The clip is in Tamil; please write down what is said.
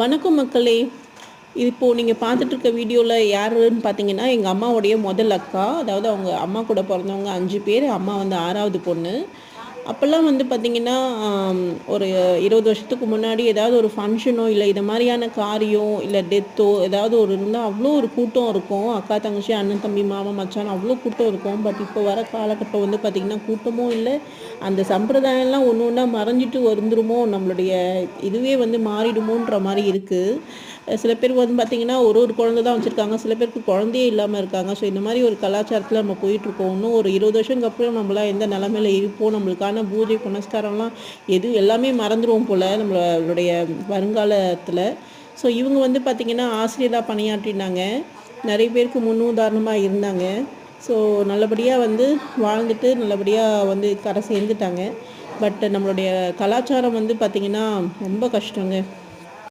வணக்கம் மக்களே. இப்போது நீங்கள் பார்த்துட்டு இருக்க வீடியோவில் யாருன்னு பார்த்தீங்கன்னா, எங்கள் அம்மாவுடைய முதல் அக்கா. அதாவது அவங்க அம்மா கூட பிறந்தவங்க 5 பேர். அம்மா வந்து 6வது பொண்ணு. அப்போல்லாம் வந்து பார்த்திங்கன்னா, ஒரு 20 வருஷத்துக்கு முன்னாடி ஏதாவது ஒரு ஃபங்க்ஷனோ, இல்லை இது மாதிரியான காரியம், இல்லை டெத்தோ ஏதாவது ஒரு இருந்தால் அவ்வளோ ஒரு கூட்டம் இருக்கும். அக்கா, தங்கச்சி, அண்ணன், தம்பி, மாமா, மச்சான் அவ்வளோ கூட்டம் இருக்கும். பட் இப்போ வர காலகட்டம் வந்து பார்த்திங்கன்னா, கூட்டமும் இல்லை. அந்த சம்பிரதாயம்லாம் ஒன்று ஒன்றா மறைஞ்சிட்டு வந்துருமோ, நம்மளுடைய இதுவே வந்து மாறிடுமோன்ற மாதிரி இருக்குது. சில பேர் வந்து பார்த்திங்கன்னா, ஒரு குழந்தை தான் வச்சுருக்காங்க. சில பேருக்கு குழந்தையே இல்லாமல் இருக்காங்க. ஸோ இந்த மாதிரி ஒரு கலாச்சாரத்தில் நம்ம போயிட்டுருக்கோம். இன்னும் ஒரு 20 வருஷத்துக்கு அப்புறம் நம்மளாம் எந்த நிலமையில இருப்போம், நம்மளுக்கான பூஜை புனஸ்காரம்லாம் எல்லாமே மறந்துடுவோம் போல் நம்மளுடைய வருங்காலத்தில். ஸோ இவங்க வந்து பார்த்திங்கன்னா ஆசிரியராக பணியாற்றினாங்க. நிறைய பேருக்கு முன்னுதாரணமாக இருந்தாங்க. ஸோ நல்லபடியாக வந்து வாழ்ந்துட்டு நல்லபடியாக வந்து கரை சேர்ந்துட்டாங்க. பட் நம்மளுடைய கலாச்சாரம் வந்து பார்த்திங்கன்னா ரொம்ப கஷ்டங்க.